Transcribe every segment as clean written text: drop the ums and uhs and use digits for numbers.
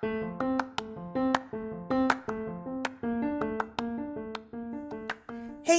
Hey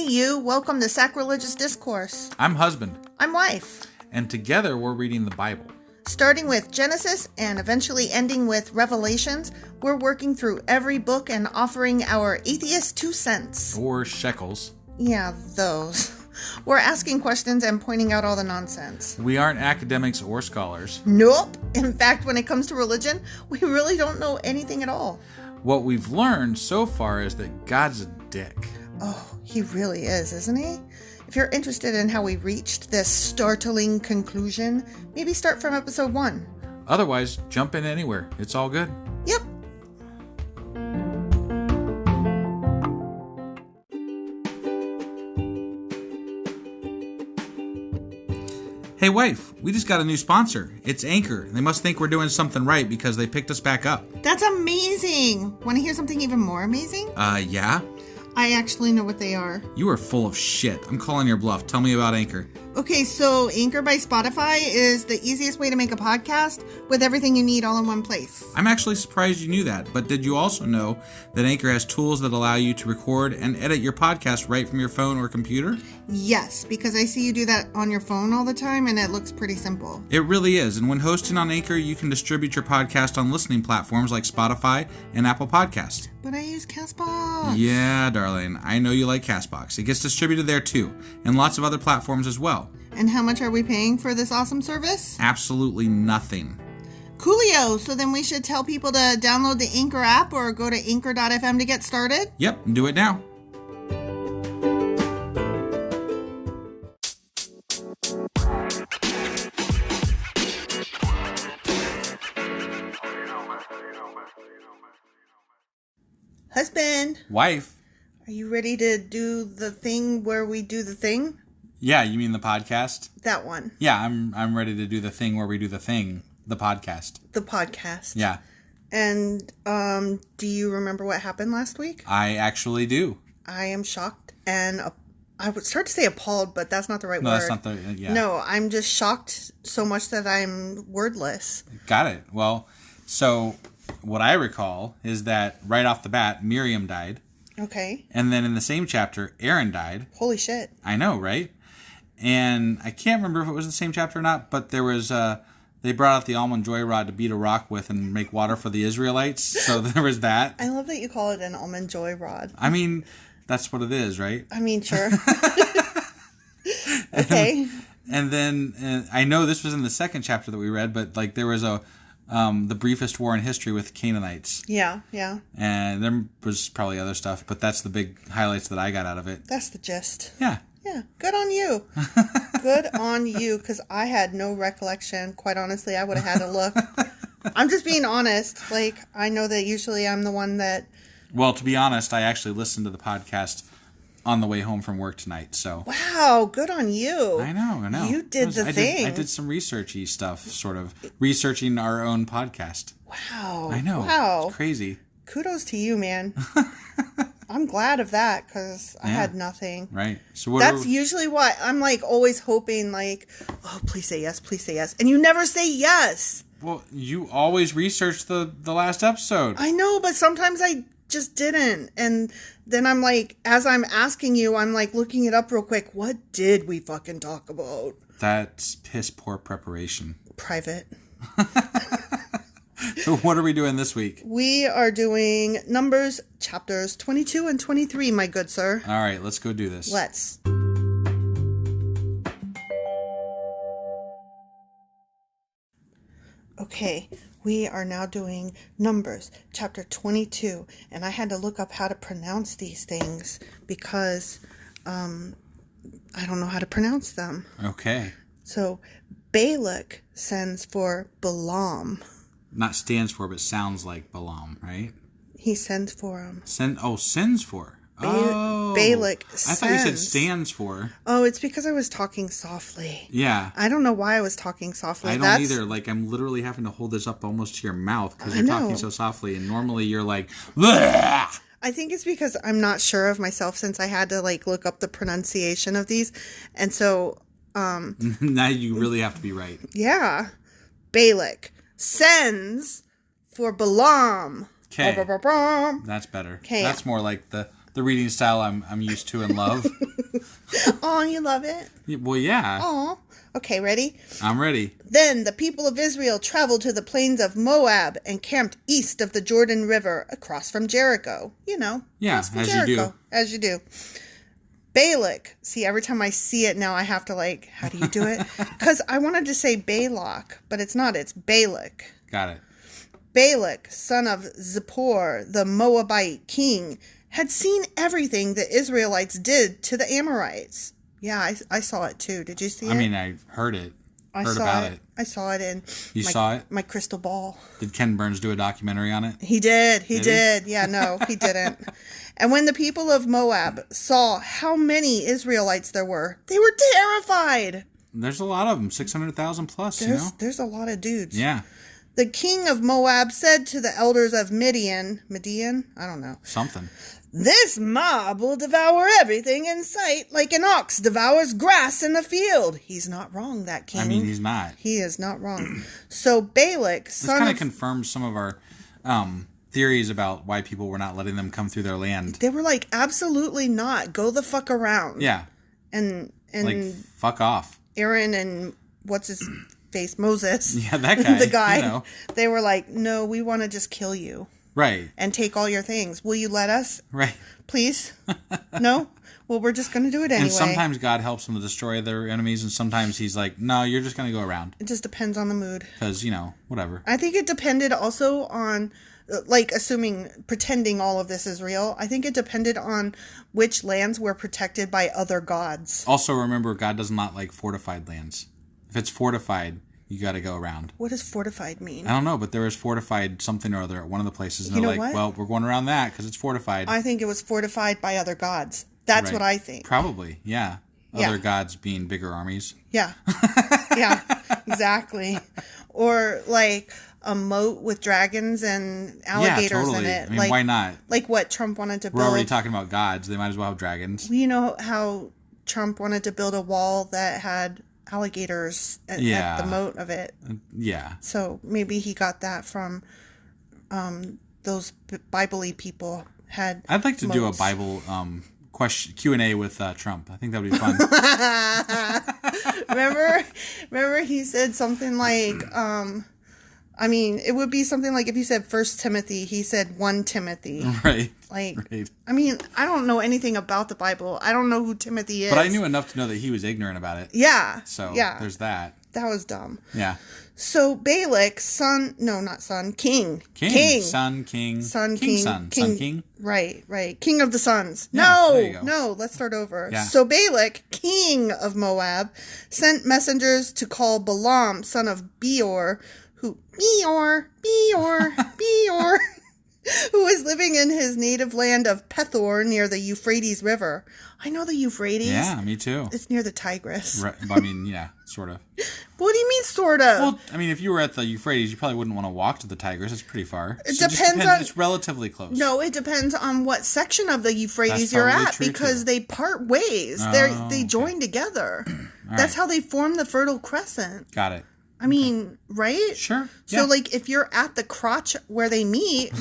you, welcome to Sacrilegious Discourse. I'm husband. I'm wife. And together we're reading the Bible. Starting with Genesis and eventually ending with Revelations, we're working through every book and offering our atheist 2 cents. Or shekels. Yeah, those. We're asking questions and pointing out all the nonsense. We aren't academics or scholars. Nope. In fact, when it comes to religion, we really don't know anything at all. What we've learned so far is that God's a dick. Oh, he really is, isn't he? If you're interested in how we reached this startling conclusion, maybe start from episode 1. Otherwise, jump in anywhere. It's all good. Yep. Hey wife, we just got a new sponsor. It's Anchor. They must think we're doing something right because they picked us back up. That's amazing. Want to hear something even more amazing? Yeah? I actually know what they are. You are full of shit. I'm calling your bluff. Tell me about Anchor. Okay, so Anchor by Spotify is the easiest way to make a podcast with everything you need all in one place. I'm actually surprised you knew that, but did you also know that Anchor has tools that allow you to record and edit your podcast right from your phone or computer? Yes, because I see you do that on your phone all the time and it looks pretty simple. It really is, and when hosting on Anchor, you can distribute your podcast on listening platforms like Spotify and Apple Podcasts. But I use CastBox. Yeah, darling, I know you like CastBox. It gets distributed there too, and lots of other platforms as well. And how much are we paying for this awesome service? Absolutely nothing. Coolio! So then we should tell people to download the Anchor app or go to anchor.fm to get started? Yep, do it now. Husband! Wife? Are you ready to do the thing where we do the thing? Yeah, you mean the podcast? That one. Yeah, I'm ready to do the thing where we do the thing, the podcast. The podcast. Yeah. And do you remember what happened last week? I actually do. I am shocked and I would start to say appalled, but that's not the right word. No, that's not the, yeah. No, I'm just shocked so much that I'm wordless. Got it. Well, so what I recall is that right off the bat, Miriam died. Okay. And then in the same chapter, Aaron died. Holy shit. I know, right? And I can't remember if it was the same chapter or not, but there was, they brought out the almond joy rod to beat a rock with and make water for the Israelites. So there was that. I love that you call it an almond joy rod. I mean, that's what it is, right? I mean, sure. Okay. And then, I know this was in the second chapter that we read, but like there was the briefest war in history with Canaanites. Yeah, yeah. And there was probably other stuff, but that's the big highlights that I got out of it. That's the gist. Yeah. Yeah, good on you. Good on you, because I had no recollection. Quite honestly, I would have had to look. I'm just being honest. Like, I know that usually I'm the one that... Well, to be honest, I actually listened to the podcast on the way home from work tonight, so... Wow, good on you. I know. You did the thing. I did some researchy stuff, sort of. Researching our own podcast. Wow. I know. Wow. It's crazy. Kudos to you, man. I'm glad of that, because I had nothing. Right. So that's usually what I'm like always hoping, like, oh, please say yes, please say yes. And you never say yes. Well, you always research the last episode. I know, but sometimes I just didn't. And then I'm like, as I'm asking you, I'm like looking it up real quick. What did we fucking talk about? That's piss poor preparation. Private. So what are we doing this week? We are doing Numbers chapters 22 and 23, my good sir. All right, let's go do this. Let's. Okay, we are now doing Numbers chapter 22, and I had to look up how to pronounce these things because I don't know how to pronounce them. Okay. So, Balak sends for Balaam. Not stands for, but sounds like Balaam, right? He sends for him. Sends for. Balak sends. I thought you said stands for. Oh, it's because I was talking softly. Yeah. I don't know why I was talking softly. I don't either. Like, I'm literally having to hold this up almost to your mouth because you're talking so softly. And normally you're like, bleh! I think it's because I'm not sure of myself since I had to, like, look up the pronunciation of these. And so... now you really have to be right. Yeah. Balak sends for Balaam. Okay. That's better. Okay. That's more like the reading style I'm used to and love. Oh, you love it? Well, yeah. Oh. Okay, ready? I'm ready. Then the people of Israel traveled to the plains of Moab and camped east of the Jordan River across from Jericho. You know. Yeah, as you do. As you do. Balak. See, every time I see it now, I have to like, how do you do it? Because I wanted to say Balak, but it's not. It's Balak. Got it. Balak, son of Zippor, the Moabite king, had seen everything the Israelites did to the Amorites. Yeah, I saw it too. Did you see it? I mean, I heard it. I saw it in saw it? My crystal ball. Did Ken Burns do a documentary on it? He did. He did. Yeah, no, he didn't. And when the people of Moab saw how many Israelites there were, they were terrified. There's a lot of them, 600,000 plus, There's a lot of dudes. Yeah. The king of Moab said to the elders of Midian, I don't know. Something. This mob will devour everything in sight like an ox devours grass in the field. He's not wrong, that king. I mean, he's not. He is not wrong. So Balak, this kind of confirms some of our theories about why people were not letting them come through their land. They were like, absolutely not. Go the fuck around. Yeah. And like, fuck off. Aaron and what's his face? Moses. Yeah, that guy. The guy. You know. They were like, no, we want to just kill you. Right. And take all your things. Will you let us? Right. Please? No? Well, we're just going to do it anyway. And sometimes God helps them to destroy their enemies, and sometimes he's like, no, you're just going to go around. It just depends on the mood. Because, whatever. I think it depended also on, pretending all of this is real, I think it depended on which lands were protected by other gods. Also, remember, God does not like fortified lands. If it's fortified, you got to go around. What does fortified mean? I don't know, but there is fortified something or other at one of the places. And they're like, what? Well, we're going around that because it's fortified. I think it was fortified by other gods. That's right. what I think. Probably, yeah. Other gods being bigger armies. Yeah. Yeah, exactly. Or like a moat with dragons and alligators in it. I mean, why not? Like what Trump wanted to build. We're already talking about gods. They might as well have dragons. You know how Trump wanted to build a wall that had alligators at the moat of it. Yeah. So maybe he got that from those Bible-y people had I'd like to moats. do a Bible Q&A with Trump. I think that would be fun. Remember he said something like it would be something like if you said 1 Timothy, he said 1 Timothy. Right. Like, right. I mean, I don't know anything about the Bible. I don't know who Timothy is. But I knew enough to know that he was ignorant about it. Yeah. So there's that. That was dumb. Yeah. So Balak, king. Right. King of the sons. Yeah, no, let's start over. Yeah. So Balak, king of Moab, sent messengers to call Balaam, son of Beor, who was living in his native land of Pethor near the Euphrates River. I know the Euphrates. Yeah, me too. It's near the Tigris. Right. I mean, yeah, sort of. What do you mean, sort of? Well, I mean, if you were at the Euphrates, you probably wouldn't want to walk to the Tigris. It's pretty far. It depends on... It's relatively close. No, it depends on what section of the Euphrates you're at, because they part ways. They join together. That's how they form the Fertile Crescent. Got it. I mean, right? Sure. So, if you're at the crotch where they meet,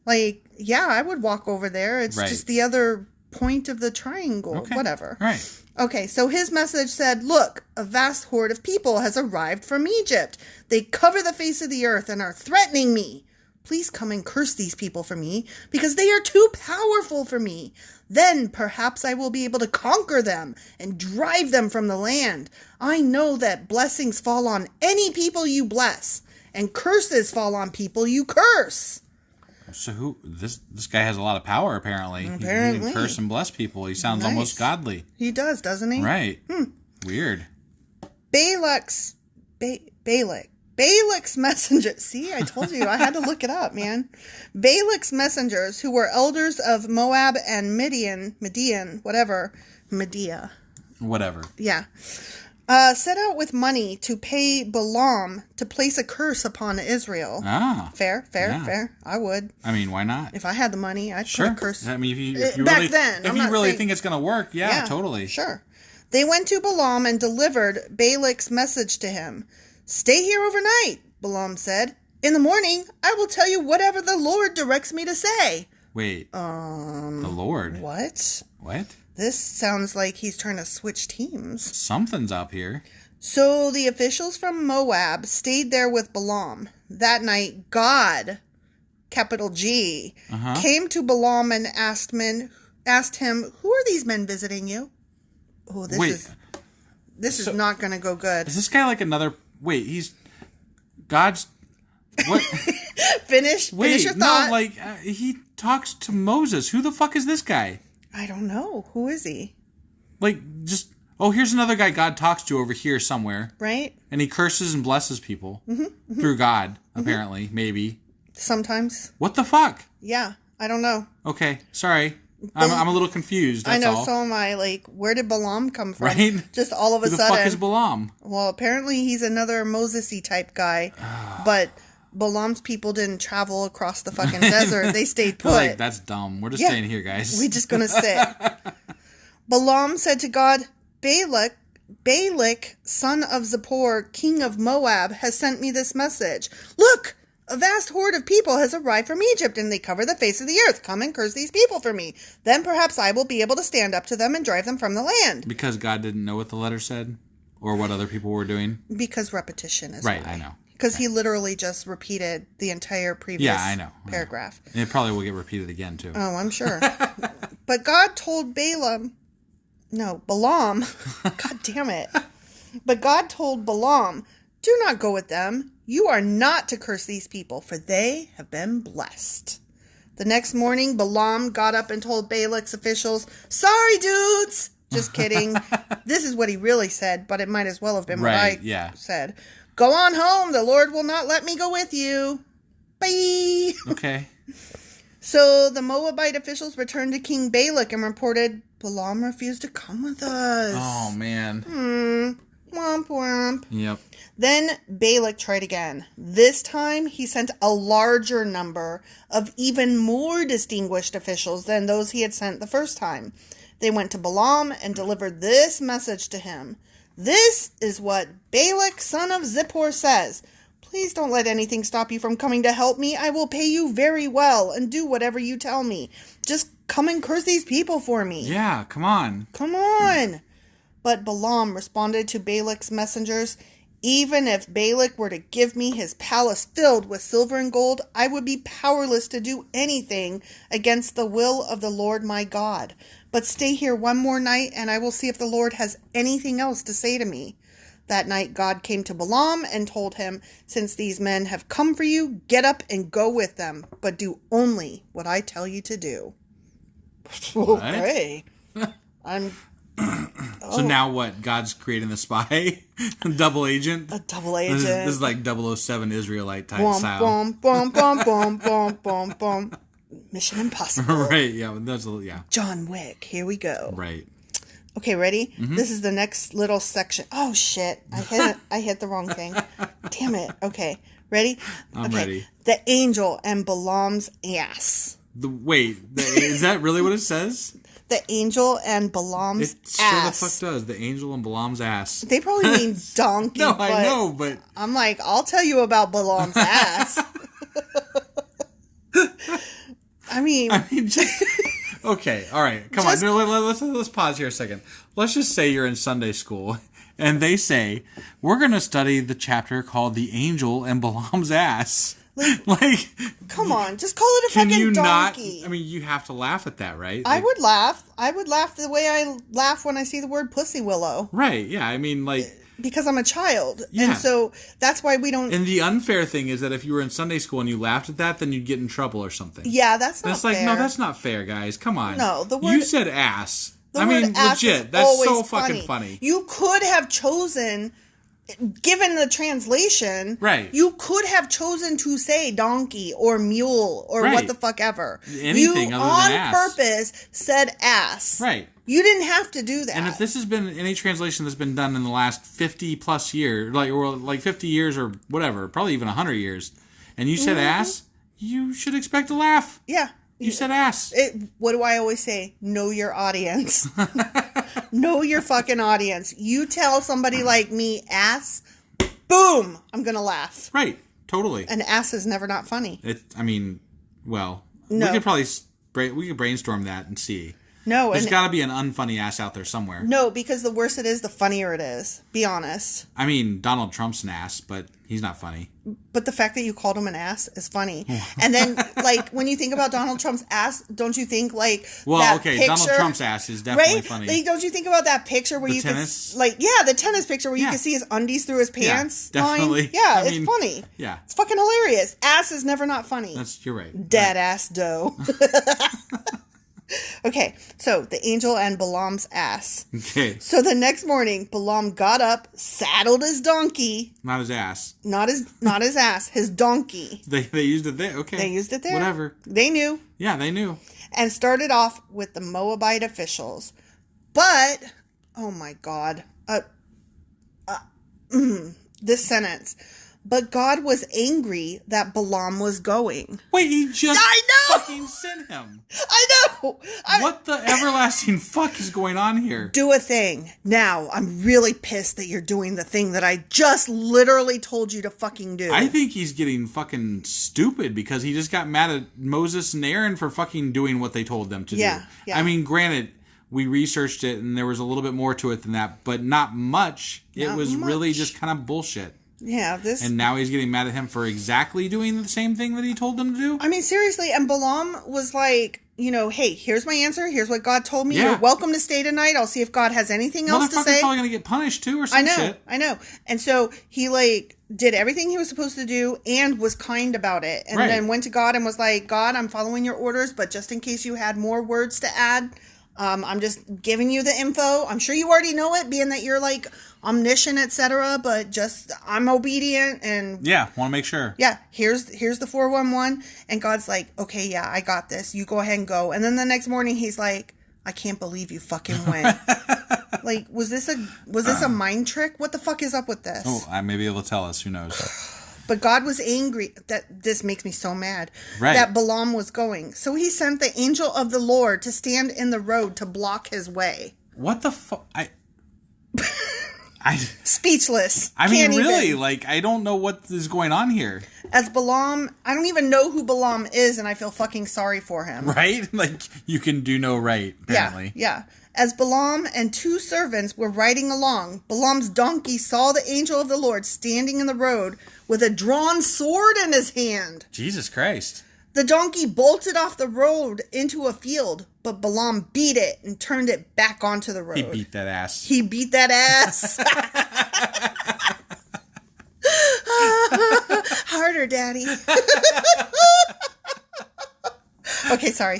I would walk over there. It's just the other point of the triangle. Okay. Whatever. Right. Okay, so his message said, look, a vast horde of people has arrived from Egypt. They cover the face of the earth and are threatening me. Please come and curse these people for me, because they are too powerful for me. Then perhaps I will be able to conquer them and drive them from the land. I know that blessings fall on any people you bless, and curses fall on people you curse. So this guy has a lot of power, apparently. Apparently. He can curse and bless people. He sounds almost godly. He does, doesn't he? Right. Weird. Balak's messengers. See, I told you. I had to look it up, man. Balak's messengers, who were elders of Moab and Medea. Yeah. Set out with money to pay Balaam to place a curse upon Israel. Ah. Fair. I would. I mean, why not? If I had the money, I'd put a curse. I mean, if you back really, then, if you really think it's going to work, yeah, totally. Sure. They went to Balaam and delivered Balak's message to him. Stay here overnight, Balaam said. In the morning, I will tell you whatever the Lord directs me to say. Wait. The Lord? What? What? This sounds like he's trying to switch teams. Something's up here. So the officials from Moab stayed there with Balaam. That night, God, capital G, came to Balaam and asked him, who are these men visiting you? Oh, this is not going to go good. Is this guy like another... Wait, he's... God's... What? Finish your thought. No, like, he talks to Moses. Who the fuck is this guy? I don't know. Who is he? Like, just... Oh, here's another guy God talks to over here somewhere. Right? And he curses and blesses people. Through God, apparently. Maybe. Sometimes. What the fuck? Yeah, I don't know. Okay, sorry. I'm a little confused, that's I know, all. so am I. Like, where did Balaam come from? Right? Just all of a sudden. Who the fuck is Balaam? Well, apparently he's another Moses-y type guy. But Balaam's people didn't travel across the fucking desert. They stayed put. Like, that's dumb. We're just staying here, guys. We're just going to sit. Balaam said to God, Balak, son of Zippor, king of Moab, has sent me this message. Look! A vast horde of people has arrived from Egypt, and they cover the face of the earth. Come and curse these people for me. Then perhaps I will be able to stand up to them and drive them from the land. Because God didn't know what the letter said? Or what other people were doing? Because repetition is right, why. I know. Because he literally just repeated the entire previous paragraph. And it probably will get repeated again, too. Oh, I'm sure. But God told Balaam... God damn it. But God told Balaam, do not go with them. You are not to curse these people, for they have been blessed. The next morning, Balaam got up and told Balak's officials, sorry, dudes. Just kidding. This is what he really said, but it might as well have been what I said. Go on home. The Lord will not let me go with you. Bye. Okay. So the Moabite officials returned to King Balak and reported, Balaam refused to come with us. Oh, man. Womp womp. Yep. Then Balak tried again. This time he sent a larger number of even more distinguished officials than those he had sent the first time. They went to Balaam and delivered this message to him. This is what Balak, son of Zippor, says. Please don't let anything stop you from coming to help me. I will pay you very well and do whatever you tell me. Just come and curse these people for me. Yeah, come on. Come on. But Balaam responded to Balak's messengers, even if Balak were to give me his palace filled with silver and gold, I would be powerless to do anything against the will of the Lord my God. But stay here one more night, and I will see if the Lord has anything else to say to me. That night God came to Balaam and told him, since these men have come for you, get up and go with them, but do only what I tell you to do. Okay. So now what? God's creating the spy? Double agent? A double agent. This is like 007 Israelite type style. Boom, boom, boom, boom, boom, boom, boom. Mission Impossible. Right, yeah. John Wick. Here we go. Right. Okay, ready? Mm-hmm. This is the next little section. Oh, shit. I hit the wrong thing. Damn it. Okay. Ready? I'm ready. The angel and Balaam's ass. Is that really what it says? The angel and Balaam's ass. It sure the fuck does. The angel and Balaam's ass. They probably mean donkey. No, I know, but... I'm like, I'll tell you about Balaam's ass. I mean, just... Okay, all right. Come on. Let's pause here a second. Let's just say you're in Sunday school, and they say, we're going to study the chapter called The Angel and Balaam's Ass. Like, come on, just call it a fucking donkey. You have to laugh at that, right? I would laugh. I would laugh the way I laugh when I see the word pussy willow. Right, yeah, because I'm a child. Yeah. And so that's why we don't... And the unfair thing is that if you were in Sunday school and you laughed at that, then you'd get in trouble or something. Yeah, that's not fair. No, that's not fair, guys. Come on. No, the word... You said ass. Ass legit. That's so fucking funny. You could have chosen... Given the translation, right? You could have chosen to say donkey or mule or what the fuck ever. Anything other than ass. On purpose said ass. Right. You didn't have to do that. And if this has been any translation that's been done in the last 50 plus years, like 50 years or whatever, probably even 100 years, and you said ass, you should expect a laugh. Yeah. You said ass. What do I always say? Know your audience. Know your fucking audience. You tell somebody like me ass, boom, I'm going to laugh. Right. Totally. An ass is never not funny. Well, No. we could probably brainstorm that and see. No, There's got to be an unfunny ass out there somewhere. No, because the worse it is, the funnier it is. Be honest. I mean, Donald Trump's an ass, but he's not funny. But the fact that you called him an ass is funny. And then, like, when you think about Donald Trump's ass, don't you think, like, that picture, Donald Trump's ass is definitely funny. Like, don't you think about that picture where the you tennis? the tennis picture where you can see his undies through his pants? Yeah, definitely. Line? Yeah, it's funny. Yeah. It's fucking hilarious. Ass is never not funny. You're right. Dead ass dough. Okay, so the angel and Balaam's ass. Okay. So the next morning, Balaam got up, saddled his donkey. Not his ass. Not his ass, his donkey. They used it there. Okay. They used it there. Whatever. They knew. Yeah, they knew. And started off with the Moabite officials. But, oh my God. This sentence. But God was angry that Balaam was going. Wait, he just I know! fucking sent him. I know! What the everlasting fuck is going on here? Do a thing. Now, I'm really pissed that you're doing the thing that I just literally told you to fucking do. I think he's getting fucking stupid because he just got mad at Moses and Aaron for fucking doing what they told them to do. Yeah. I mean, granted, we researched it and there was a little bit more to it than that, but not much. It was really just kind of bullshit. Yeah, And now he's getting mad at him for exactly doing the same thing that he told them to do? I mean, seriously, and Balaam was like, hey, here's my answer. Here's what God told me. Yeah. You're welcome to stay tonight. I'll see if God has anything else to say. Motherfucker's probably going to get punished too or some shit. I know. And so he, did everything he was supposed to do and was kind about it. And then went to God and was like, God, I'm following your orders, but just in case you had more words to add, I'm just giving you the info. I'm sure you already know it, being that you're omniscient, etc. But just I'm obedient and want to make sure. Yeah, here's the 411, and God's like, okay, yeah, I got this. You go ahead and go. And then the next morning he's like, I can't believe you fucking went. Was this a mind trick? What the fuck is up with this? Oh, I may be able to tell us. Who knows? But God was angry. This makes me so mad. Right. That Balaam was going. So he sent the angel of the Lord to stand in the road to block his way. What the fuck? Speechless. I mean, really, I don't know what is going on here. As Balaam, I don't even know who Balaam is, and I feel fucking sorry for him. Right? You can do no right, apparently. Yeah. As Balaam and two servants were riding along, Balaam's donkey saw the angel of the Lord standing in the road with a drawn sword in his hand. Jesus Christ. The donkey bolted off the road into a field, but Balaam beat it and turned it back onto the road. He beat that ass. Harder, Daddy. Okay, sorry.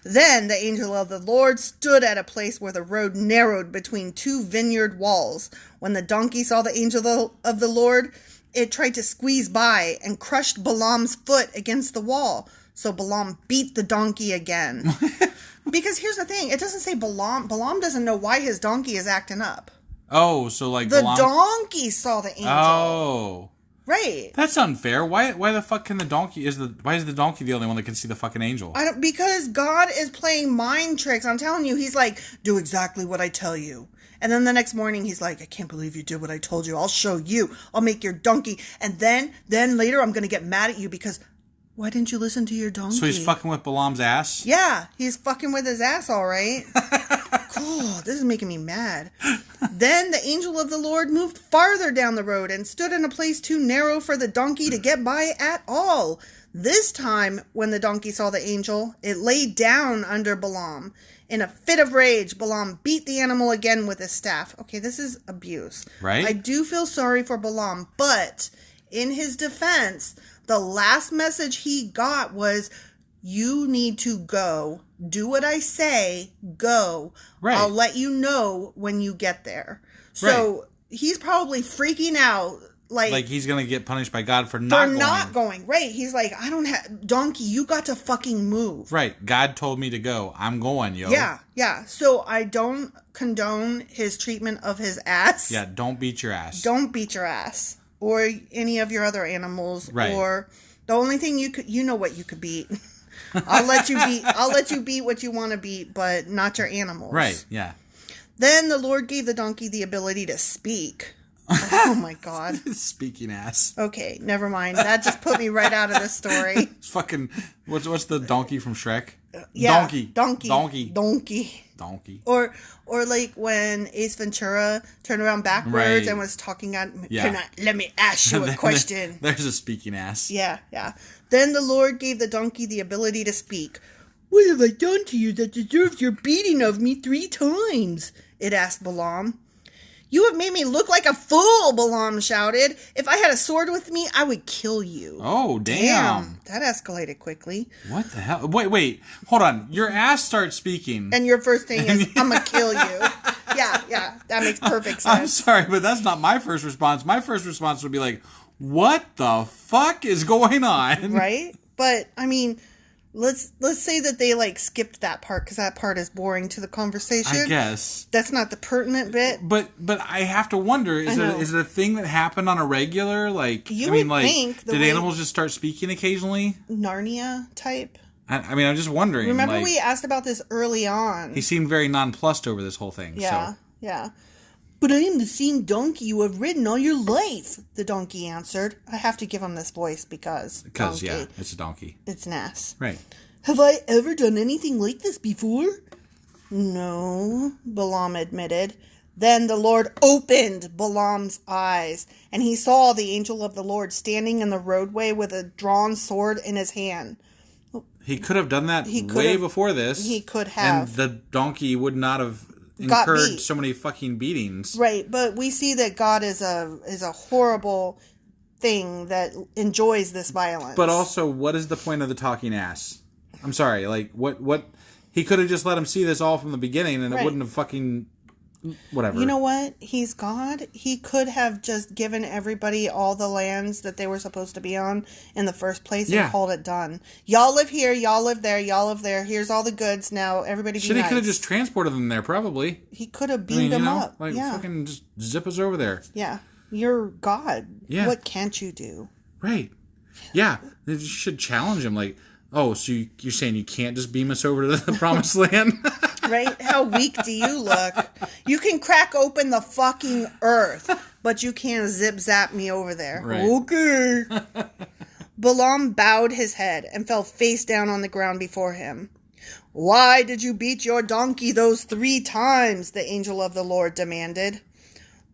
Then the angel of the Lord stood at a place where the road narrowed between two vineyard walls. When the donkey saw the angel of the Lord, it tried to squeeze by and crushed Balaam's foot against the wall. So Balaam beat the donkey again. Because here's the thing. It doesn't say Balaam. Balaam doesn't know why his donkey is acting up. Oh, so the Balaam... donkey saw the angel. Oh. Right. That's unfair. Why the fuck can the donkey... Why is the donkey the only one that can see the fucking angel? Because God is playing mind tricks. I'm telling you. He's like, do exactly what I tell you. And then the next morning, he's like, I can't believe you did what I told you. I'll show you. I'll make your donkey. And then later, I'm going to get mad at you because why didn't you listen to your donkey? So he's fucking with Balaam's ass? Yeah, he's fucking with his ass, all right. God, this is making me mad. Then the angel of the Lord moved farther down the road and stood in a place too narrow for the donkey to get by at all. This time, when the donkey saw the angel, it lay down under Balaam. In a fit of rage, Balaam beat the animal again with his staff. Okay, this is abuse. Right? I do feel sorry for Balaam, but in his defense, the last message he got was, you need to go. Do what I say. Go. Right. I'll let you know when you get there. So he's probably freaking out. Like he's going to get punished by God for not going. Right. He's like, I don't have... Donkey, you got to fucking move. Right. God told me to go. I'm going, yo. Yeah. So I don't condone his treatment of his ass. Yeah, don't beat your ass. Don't beat your ass. Or any of your other animals. Right. Or the only thing you know what you could beat. I'll let you beat what you want to beat, but not your animals. Right, yeah. Then the Lord gave the donkey the ability to speak. Oh my God. Speaking ass. Okay, never mind. That just put me right out of the story. It's fucking, what's the donkey from Shrek? Yeah, Donkey. Or like when Ace Ventura turned around backwards and was talking at me. Yeah. Let me ask you a question. There's a speaking ass. Yeah. Then the Lord gave the donkey the ability to speak. What have I done to you that deserves your beating of me 3 times? It asked Balaam. You have made me look like a fool, Balaam shouted. If I had a sword with me, I would kill you. Oh, damn. That escalated quickly. What the hell? Wait. Hold on. Your ass starts speaking. And your first thing is, I'm going to kill you. Yeah. That makes perfect sense. I'm sorry, but that's not my first response. My first response would be like, what the fuck is going on? Right? But, I mean, let's say that they, like, skipped that part because that part is boring to the conversation. I guess. That's not the pertinent bit. But I have to wonder, is it a thing that happened on a regular? Like, think did animals just start speaking occasionally? Narnia type? I mean, I'm just wondering. Remember we asked about this early on. He seemed very nonplussed over this whole thing. Yeah. But I am the same donkey you have ridden all your life, the donkey answered. I have to give him this voice because yeah, it's a donkey. It's an ass. Right. Have I ever done anything like this before? No, Balaam admitted. Then the Lord opened Balaam's eyes, and he saw the angel of the Lord standing in the roadway with a drawn sword in his hand. He could have done that way before this. He could have. And the donkey would not have incurred so many fucking beatings. Right, but we see that God is a horrible thing that enjoys this violence. But also, what is the point of the talking ass? I'm sorry, like, what he could have just let him see this all from the beginning and it wouldn't have fucking whatever. You know what? He's God. He could have just given everybody all the lands that they were supposed to be on in the first place and called it done. Y'all live here, y'all live there, y'all live there. Here's all the goods. Now everybody be nice. He could have just transported them there, probably. He could have beamed them up. Like, fucking just zip us over there. Yeah. You're God. Yeah. What can't you do? Right. Yeah. You should challenge him. Like, oh, so you're saying you can't just beam us over to the promised land? Right? How weak do you look? You can crack open the fucking earth, but you can't zip-zap me over there. Right. Okay. Balaam bowed his head and fell face down on the ground before him. Why did you beat your donkey those 3 times? The angel of the Lord demanded.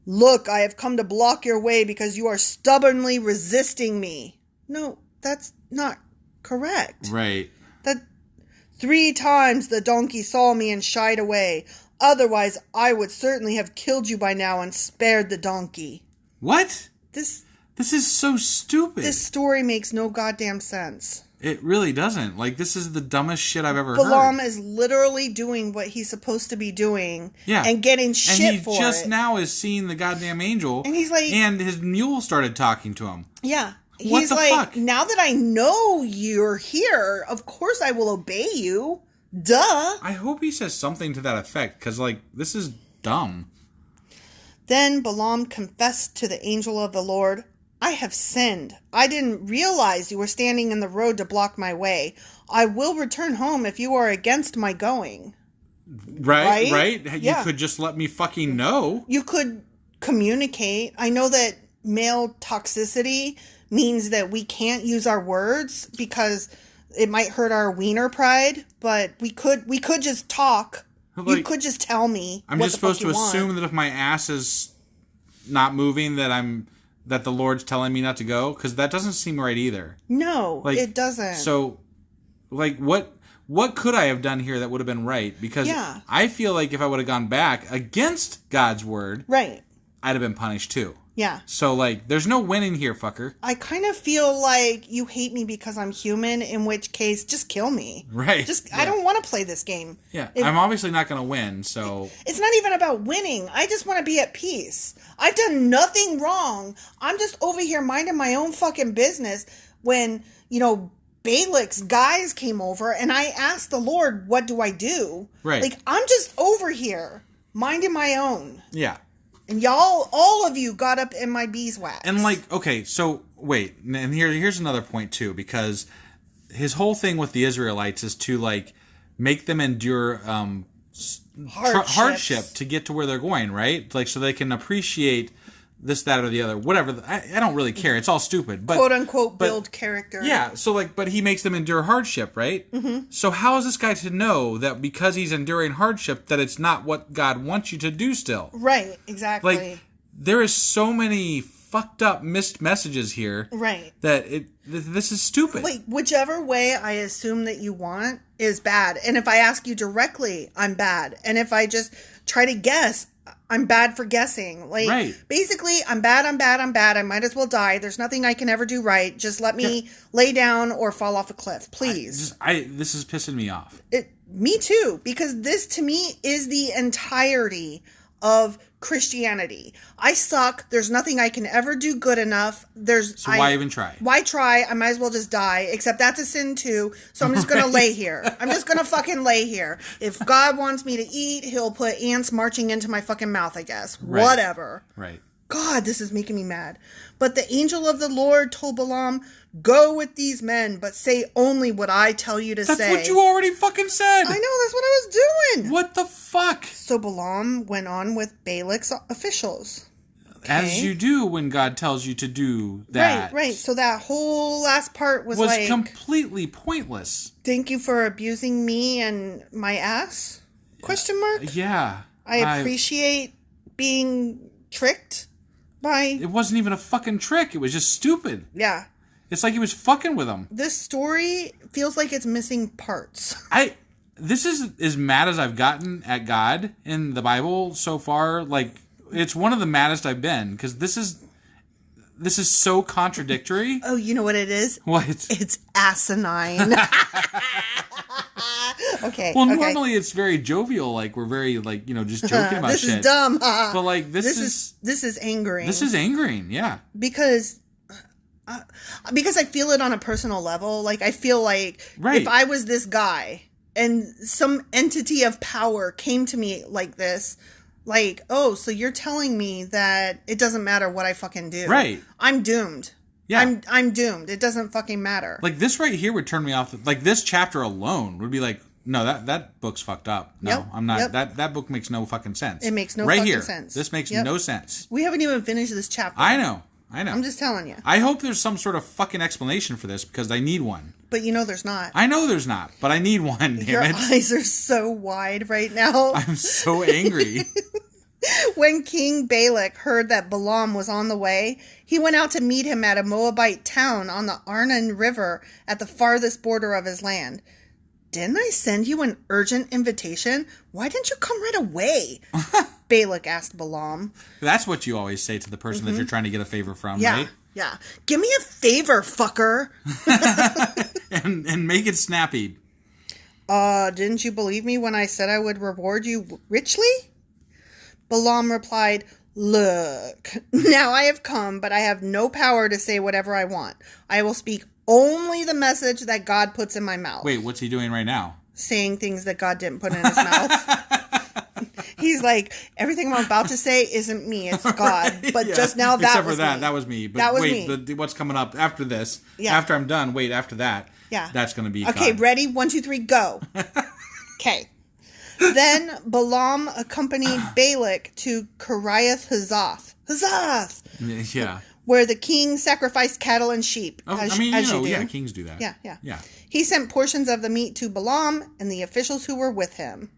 Look, I have come to block your way because you are stubbornly resisting me. No, that's not correct. Right. That 3 times the donkey saw me and shied away. Otherwise, I would certainly have killed you by now and spared the donkey. What? This is so stupid. This story makes no goddamn sense. It really doesn't. Like, this is the dumbest shit I've ever heard. Balaam is literally doing what he's supposed to be doing. Yeah. And getting shit for it. And he just now is seeing the goddamn angel. And he's like... And his mule started talking to him. Yeah. He's like, fuck? Now that I know you're here, of course I will obey you. Duh. I hope he says something to that effect, because, like, this is dumb. Then Balaam confessed to the angel of the Lord, I have sinned. I didn't realize you were standing in the road to block my way. I will return home if you are against my going. Right? Yeah. You could just let me fucking know. You could communicate. I know that male toxicity means that we can't use our words because it might hurt our wiener pride, but we could just talk. Like, you could just tell me. I'm just supposed to assume that if my ass is not moving, that the Lord's telling me not to go, because that doesn't seem right either. No, it doesn't. So, like, what could I have done here that would have been right? Because I feel like if I would have gone back against God's word, right, I'd have been punished too. Yeah. So, like, there's no winning here, fucker. I kind of feel like you hate me because I'm human, in which case, just kill me. Right. I don't want to play this game. Yeah. I'm obviously not going to win, so... It's not even about winning. I just want to be at peace. I've done nothing wrong. I'm just over here minding my own fucking business when, Balak's guys came over, and I asked the Lord, what do I do? Right. Like, I'm just over here minding my own. Yeah. And y'all, all of you got up in my beeswax. And like, okay, so wait, and here's another point too, because his whole thing with the Israelites is to like make them endure hardship to get to where they're going, right? Like, so they can appreciate this, that, or the other, whatever. I don't really care. It's all stupid. But, quote unquote build character. Yeah. So but he makes them endure hardship, right? Mm-hmm. So how is this guy to know that because he's enduring hardship that it's not what God wants you to do still? Right. Exactly. Like there is so many fucked up missed messages here. Right. That this is stupid. Like whichever way I assume that you want is bad. And if I ask you directly, I'm bad. And if I just try to guess, I'm bad for guessing. Like, right. Basically, I'm bad. I might as well die. There's nothing I can ever do right. Just let me lay down or fall off a cliff, please. This is pissing me off. Me too, because this to me is the entirety of Christianity. I suck. There's nothing I can ever do good enough. Why even try? Why try? I might as well just die, except that's a sin too. So I'm just going to lay here. I'm just going to fucking lay here. If God wants me to eat, he'll put ants marching into my fucking mouth, I guess. Right. Whatever. Right. God, this is making me mad. But the angel of the Lord told Balaam, go with these men, but say only what I tell you to say. That's what you already fucking said. I know, that's what I was doing. What the fuck? So Balaam went on with Balak's officials. Okay. As you do when God tells you to do that. Right. So that whole last part was completely pointless. Thank you for abusing me and my ass? Question mark? Yeah. I appreciate being tricked by... It wasn't even a fucking trick. It was just stupid. Yeah. It's like he was fucking with them. This story feels like it's missing parts. This is as mad as I've gotten at God in the Bible so far. Like, it's one of the maddest I've been, because this is so contradictory. Oh, you know what it is? What? It's asinine. Okay. Well, normally it's very jovial. Like, we're very, like, just joking about this shit. This is dumb. But, like, this is angering. This is angering, yeah. Because I feel it on a personal level. Like, I feel like if I was this guy and some entity of power came to me like this, like, oh, so you're telling me that it doesn't matter what I fucking do. Right. I'm doomed. Yeah. I'm doomed. It doesn't fucking matter. Like, this right here would turn me off. Like, this chapter alone would be like, no, that book's fucked up. No, yep. I'm not. Yep. That book makes no fucking sense. It makes no right fucking here, sense. This makes no sense. We haven't even finished this chapter. I know. I'm just telling you. I hope there's some sort of fucking explanation for this, because I need one. But there's not. I know there's not, but I need one, damn Your it. eyes are so wide right now. I'm so angry. When King Balak heard that Balaam was on the way, he went out to meet him at a Moabite town on the Arnon River at the farthest border of his land. Didn't I send you an urgent invitation? Why didn't you come right away? Balak asked Balaam. That's what you always say to the person that you're trying to get a favor from, right? Yeah. Give me a favor, fucker. and make it snappy. Didn't you believe me when I said I would reward you richly? Balaam replied, look, now I have come, but I have no power to say whatever I want. I will speak only the message that God puts in my mouth. Wait, what's he doing right now? Saying things that God didn't put in his mouth. He's like, everything I'm about to say isn't me, it's God. Right, but just now that Except was for that, me. that was me. But that was wait, me. What's coming up after this? Yeah. After I'm done, wait, after that. Yeah. That's going to be Okay, God. Ready? 1, 2, 3, go. Okay. Then Balaam accompanied Balak to Kiriath Huzoth. Yeah. Where the king sacrificed cattle and sheep. As you do. Yeah, kings do that. Yeah. He sent portions of the meat to Balaam and the officials who were with him.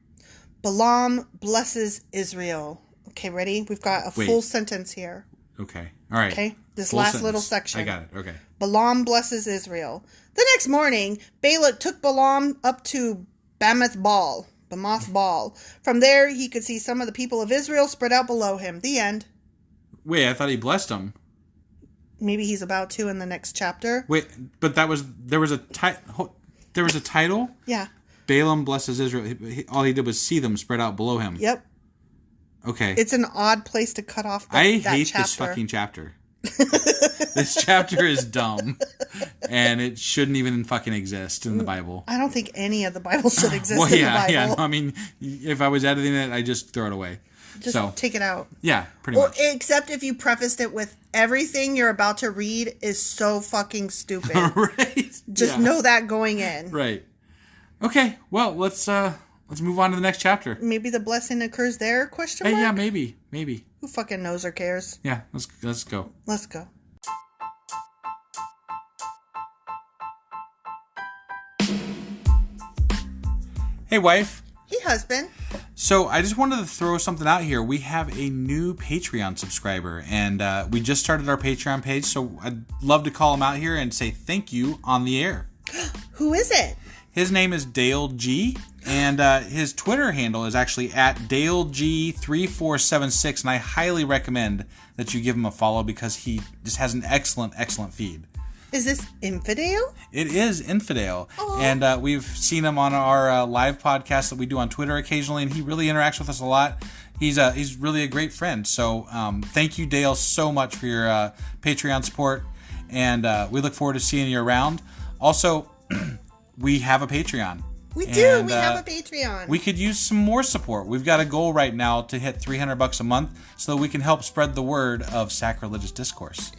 Balaam blesses Israel. Okay, ready? We've got a full sentence here. Okay. All right. Okay. This full last sentence. little section. I got it. Okay. Balaam blesses Israel. The next morning, Balak took Balaam up to Bamoth Baal. From there, he could see some of the people of Israel spread out below him. The end. Wait, I thought he blessed them. Maybe he's about to in the next chapter. Wait, but there was a title? Yeah. Balaam blesses Israel. All he did was see them spread out below him. Yep. Okay. It's an odd place to cut off that I hate this fucking chapter. This chapter is dumb. And it shouldn't even fucking exist in the Bible. I don't think any of the Bible should exist in the Bible. Yeah. I mean, if I was editing it, I'd just throw it away. Just take it out. Yeah, pretty much. Except if you prefaced it with everything you're about to read is so fucking stupid. Right. Just know that going in. Right. Okay. Well, let's move on to the next chapter. Maybe the blessing occurs there? Question mark? Yeah, maybe. Who fucking knows or cares? Yeah, let's go. Let's go. Hey, wife. Hey, husband. So I just wanted to throw something out here. We have a new Patreon subscriber, and we just started our Patreon page, so I'd love to call him out here and say thank you on the air. Who is it? His name is Dale G, and his Twitter handle is actually at DaleG3476, and I highly recommend that you give him a follow because he just has an excellent feed. Is this Infidel? It is Infidel. Aww. And we've seen him on our live podcast that we do on Twitter occasionally, and he really interacts with us a lot. He's really a great friend. So thank you, Dale, so much for your Patreon support, and we look forward to seeing you around. Also, we have a Patreon. We do. We have a Patreon. We could use some more support. We've got a goal right now to hit $300 a month so that we can help spread the word of Sacrilegious Discourse.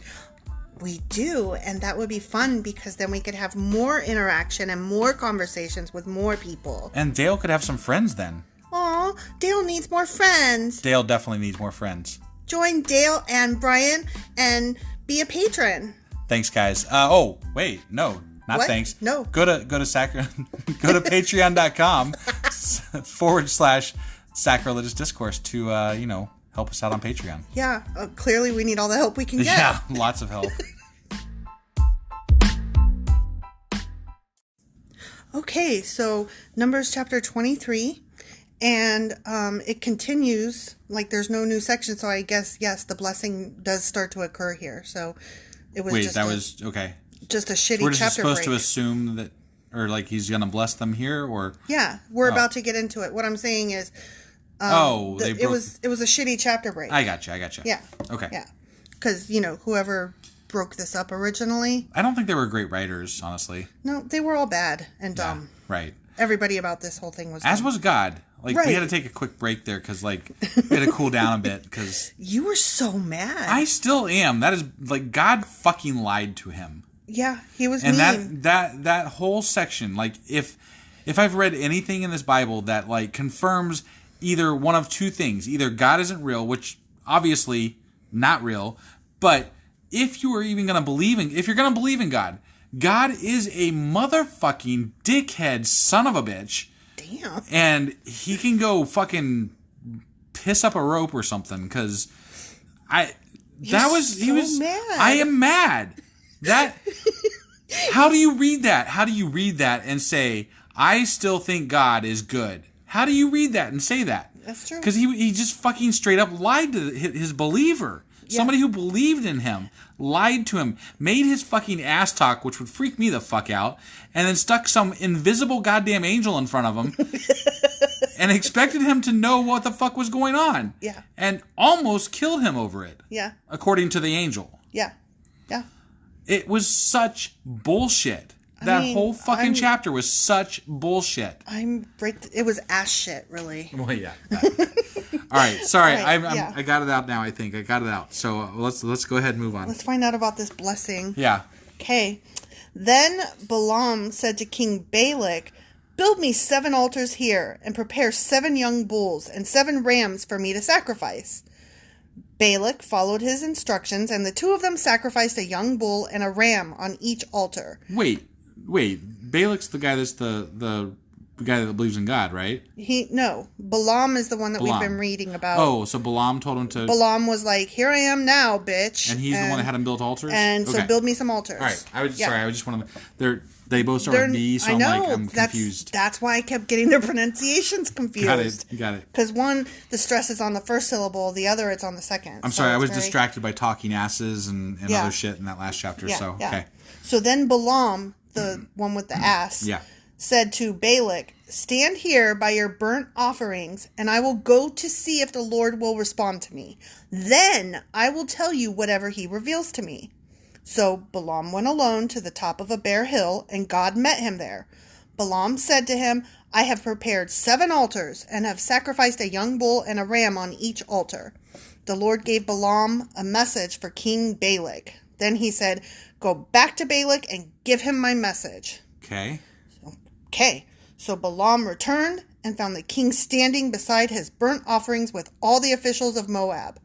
We do, and that would be fun because then we could have more interaction and more conversations with more people. And Dale could have some friends then. Aw, Dale needs more friends. Dale definitely needs more friends. Join Dale and Brian and be a patron. Thanks, guys. Oh, wait, no, not what? Thanks. No. Go to patreon.com/sacrilegious discourse to help us out on Patreon. Yeah, clearly we need all the help we can get. Yeah, lots of help. Okay, so Numbers chapter 23, and it continues, like there's no new section, so I guess, yes, the blessing does start to occur here. So it was okay. Just a shitty chapter break. We're just supposed to assume that, or like he's going to bless them here, or? Yeah, we're about to get into it. What I'm saying is, it was a shitty chapter break. I gotcha. Yeah. Okay. Yeah, because whoever broke this up originally, I don't think they were great writers, honestly. No, they were all bad and dumb. Yeah, right. Everybody about this whole thing was dumb. As was God. Like, right. We had to take a quick break there because, like, we had to cool down a bit because you were so mad. I still am. That is like God fucking lied to him. Yeah, he was mean. And that whole section, like, if I've read anything in this Bible that like confirms either one of two things, either God isn't real, which obviously not real, but if you are even going to believe if you're going to believe in God, God is a motherfucking dickhead son of a bitch. Damn. And he can go fucking piss up a rope or something because he was mad. I am mad. That how do you read that? How do you read that and say I still think God is good? How do you read that and say that? That's true. Because he just fucking straight up lied to his believer. Yeah. Somebody who believed in him, lied to him, made his fucking ass talk, which would freak me the fuck out, and then stuck some invisible goddamn angel in front of him and expected him to know what the fuck was going on. Yeah. And almost killed him over it. Yeah. According to the angel. Yeah. Yeah. It was such bullshit. That whole fucking chapter was such bullshit. It was ass shit, really. Well, yeah. All right, sorry. I got it out now, I think. I got it out. So let's go ahead and move on. Let's find out about this blessing. Yeah. Okay. Then Balaam said to King Balak, "Build me 7 altars here, and prepare 7 young bulls and 7 rams for me to sacrifice." Balak followed his instructions, and the 2 of them sacrificed a young bull and a ram on each altar. Wait. Balak's the guy that's the guy that believes in God, right? No. Balaam is the one that we've been reading about. Oh, so Balaam told him to... Balaam was like, "Here I am now, bitch." And he's the one that had him build altars? And so build me some altars. All right. I just want to... They both start with B, so I'm confused. That's why I kept getting their pronunciations confused. Got it. Because one, the stress is on the first syllable. The other, it's on the second. I'm sorry. I was distracted by talking asses and other shit in that last chapter. Okay. So then Balaam, the one with the ass, said to Balak, "Stand here by your burnt offerings, and I will go to see if the Lord will respond to me. Then I will tell you whatever he reveals to me." So Balaam went alone to the top of a bare hill, and God met him there. Balaam said to him, "I have prepared 7 altars, and have sacrificed a young bull and a ram on each altar." The Lord gave Balaam a message for King Balak. Then he said, "Go back to Balak and give him my message." Okay. So Balaam returned and found the king standing beside his burnt offerings with all the officials of Moab.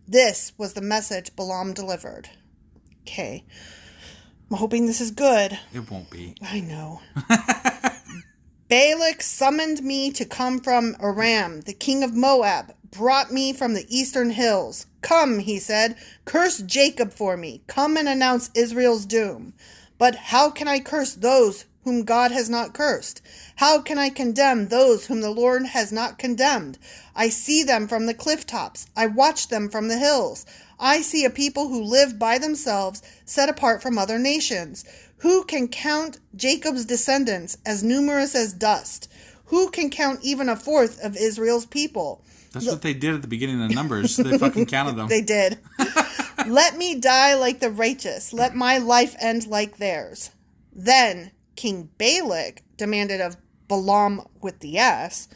This was the message Balaam delivered. Okay. I'm hoping this is good. It won't be. I know. Balak summoned me to come from Aram. The king of Moab brought me from the eastern hills. Come, he said, curse Jacob for me. Come and announce Israel's doom. But how can I curse those whom God has not cursed? How can I condemn those whom the Lord has not condemned? I see them from the cliff tops. I watch them from the hills. I see a people who live by themselves, set apart from other nations. Who can count Jacob's descendants as numerous as dust? Who can count even a fourth of Israel's people? That's what they did at the beginning of Numbers. They fucking counted them. They did. Let me die like the righteous. Let my life end like theirs. Then King Balak demanded of Balaam with the ass,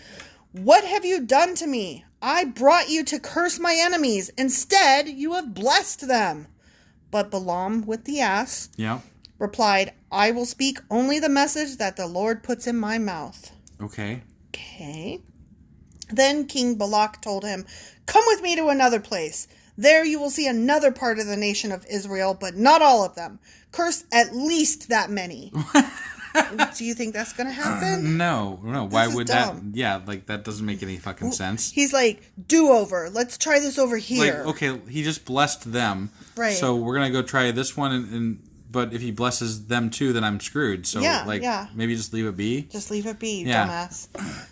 what have you done to me? I brought you to curse my enemies. Instead, you have blessed them. But Balaam with the ass replied, I will speak only the message that the Lord puts in my mouth. Okay. Then King Balak told him, come with me to another place. There you will see another part of the nation of Israel, but not all of them. Curse at least that many. Do you think that's going to happen? No. Why would dumb. That? Yeah, like that doesn't make any fucking sense. He's like, do over. Let's try this over here. Like, okay, he just blessed them. Right. So we're going to go try this one. But if he blesses them too, then I'm screwed. So maybe just leave it be. Just leave it be, dumbass.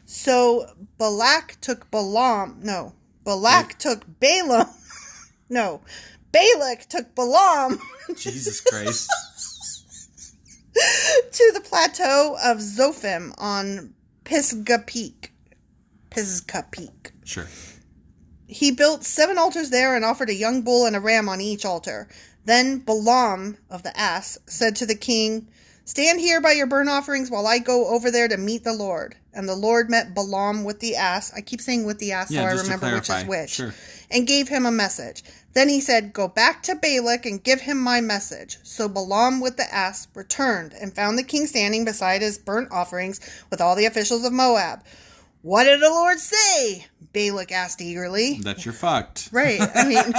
So Balak took Balaam. No. Balak took Balaam. No. Balak took Balaam. Jesus Christ. To the plateau of Zophim on Pisgah Peak. Sure. He built 7 altars there and offered a young bull and a ram on each altar. Then Balaam of the ass said to the king, stand here by your burnt offerings while I go over there to meet the Lord. And the Lord met Balaam with the ass. I keep saying with the ass so I remember which is which. Sure. And gave him a message. Then he said, go back to Balak and give him my message. So Balaam with the ass returned and found the king standing beside his burnt offerings with all the officials of Moab. What did the Lord say? Balak asked eagerly. That you're fucked. Right. I mean,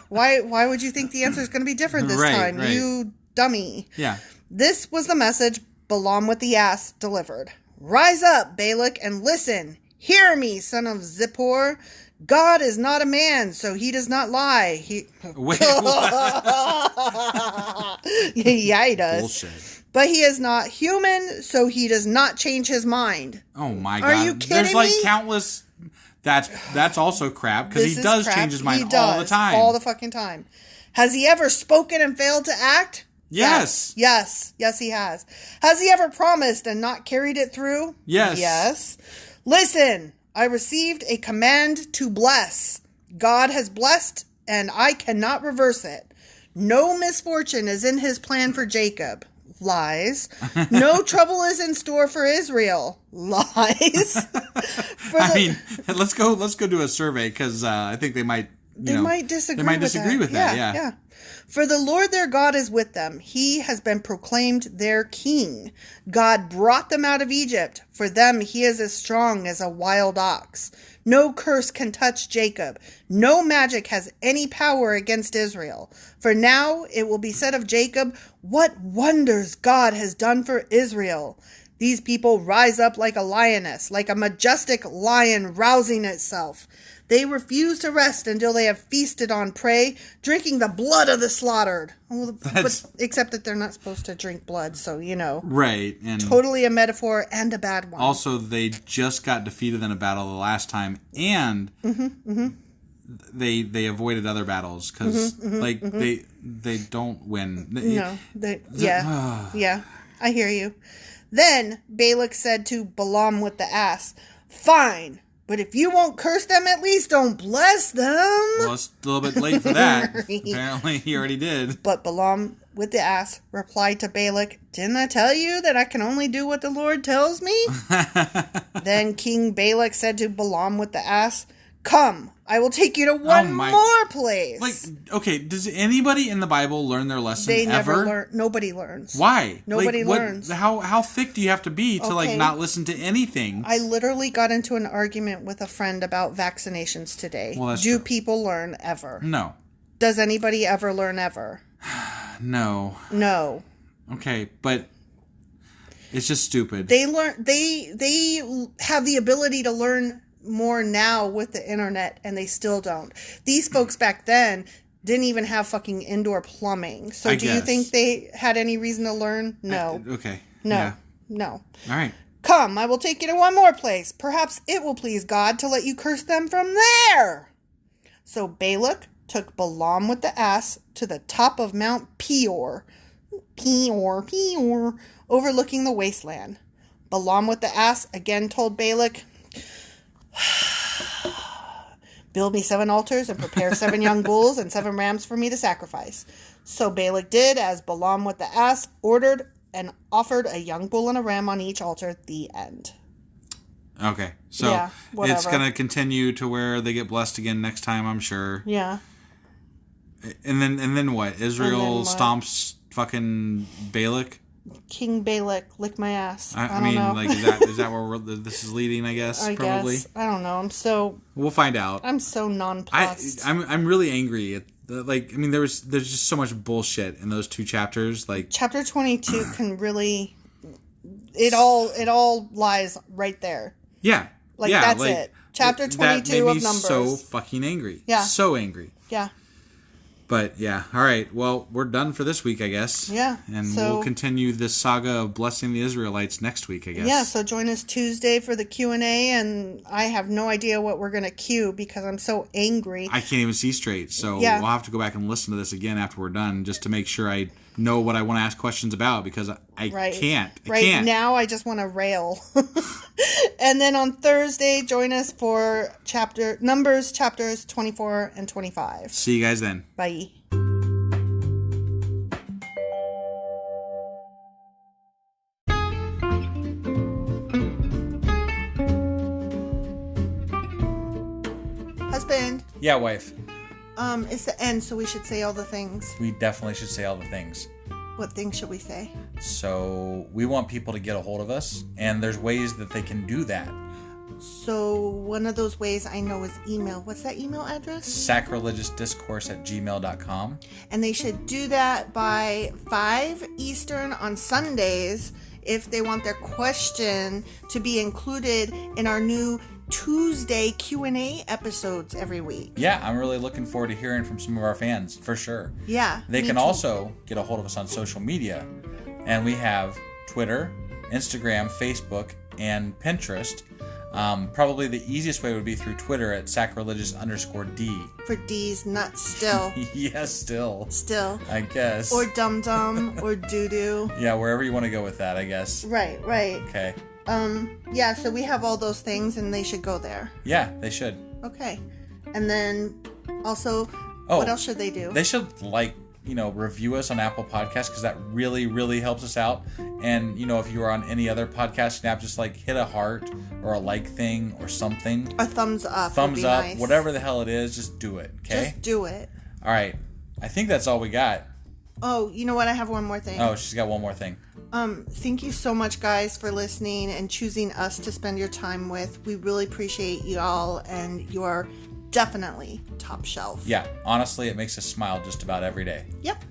why would you think the answer is going to be different this time? Right. You dummy. Yeah. This was the message Balaam with the ass delivered. Rise up, Balak, and listen. Hear me, son of Zippor. God is not a man, so he does not lie. Wait, yeah, he does. Bullshit. But he is not human, so he does not change his mind. Oh my God. Are you kidding There's like me? Countless... That's also crap, because he does change his mind all the time. All the fucking time. Has he ever spoken and failed to act? Yes. Yes, he has. Has he ever promised and not carried it through? Yes. Listen, I received a command to bless. God has blessed, and I cannot reverse it. No misfortune is in his plan for Jacob. Lies. No trouble is in store for Israel. Lies. Let's go do a survey, because I think they might disagree with that. Yeah. For the Lord their God is with them. He has been proclaimed their king. God brought them out of Egypt. For them he is as strong as a wild ox. No curse can touch Jacob. No magic has any power against Israel. For now it will be said of Jacob, what wonders God has done for Israel. These people rise up like a lioness, like a majestic lion rousing itself. They refuse to rest until they have feasted on prey, drinking the blood of the slaughtered. Except that they're not supposed to drink blood, so you know. Right. And totally a metaphor and a bad one. Also, they just got defeated in a battle the last time, and they avoided other battles, because they don't win. Yeah, I hear you. Then Balak said to Balaam with the ass, fine. But if you won't curse them, at least don't bless them. Well, it's a little bit late for that. Apparently, he already did. But Balaam with the ass replied to Balak, didn't I tell you that I can only do what the Lord tells me? Then King Balak said to Balaam with the ass, Come, I will take you to one more place. Like, okay, does anybody in the Bible learn their lesson They ever? never learn. Nobody learns. Why? Nobody learns. How thick do you have to be to like not listen to anything? I literally got into an argument with a friend about vaccinations today. Well, that's Do true. people learn ever? No. Does anybody ever learn ever? No. No. Okay, but it's just stupid. They learn. They have the ability to learn more now with the internet, and they still don't. These folks back then didn't even have fucking indoor plumbing. So do you think they had any reason to learn? No. Okay. No. Yeah. No. All right. Come, I will take you to one more place. Perhaps it will please God to let you curse them from there. So Balak took Balaam with the ass to the top of Mount Peor, overlooking the wasteland. Balaam with the ass again told Balak, build me 7 altars and prepare 7 young bulls and 7 rams for me to sacrifice. So Balak did as Balaam with the ass ordered and offered a young bull and a ram on each altar. The end. Okay, so it's going to continue to where they get blessed again next time, I'm sure. Yeah. And then what? Israel stomps fucking Balak? King Balak, lick my ass. I mean, know. Like, is that where this is leading? I guess probably. Guess. I don't know. We'll find out. I'm so nonplussed. I'm really angry at there's just so much bullshit in those 2 chapters. Like chapter 22 can really, it all lies right there. Yeah. That's it. Chapter 22 of Numbers. So fucking angry. Yeah. So angry. Yeah. But yeah, all right. Well, we're done for this week, I guess. Yeah. And we'll continue this saga of blessing the Israelites next week, I guess. Yeah, so join us Tuesday for the Q&A, and I have no idea what we're going to cue because I'm so angry. I can't even see straight, so we'll have to go back and listen to this again after we're done just to make sure I know what I want to ask questions about because I can't. Right now, I just want to rail. And then on Thursday, join us for Numbers chapters 24 and 25. See you guys then. Bye. Husband. Yeah, wife. It's the end, so we should say all the things. We definitely should say all the things. What things should we say? So we want people to get a hold of us, and there's ways that they can do that. So one of those ways I know is email. What's that email address? sacrilegiousdiscourse@gmail.com. And they should do that by 5 Eastern on Sundays if they want their question to be included in our new Tuesday Q&A episodes every week. Yeah, I'm really looking forward to hearing from some of our fans, for sure. Yeah. They can also get a hold of us on social media. And we have Twitter, Instagram, Facebook, and Pinterest. Probably the easiest way would be through Twitter at sacrilegious_D. For D's nuts still. Yes, still. Still. I guess. Or dum-dum or doo-doo. Yeah, wherever you want to go with that, I guess. Right. Okay. Yeah, so we have all those things and they should go there. Yeah, they should. Okay. And then also, what else should they do? They should, review us on Apple Podcasts because that really, really helps us out. And, if you are on any other podcasting app, just hit a heart or a like thing or something. A thumbs up. Thumbs up, nice. Whatever the hell it is, just do it, okay? Just do it. All right. I think that's all we got. Oh, you know what? I have one more thing. Oh, she's got one more thing. Thank you so much, guys, for listening and choosing us to spend your time with. We really appreciate you all, and you are definitely top shelf. Yeah, honestly, it makes us smile just about every day. Yep.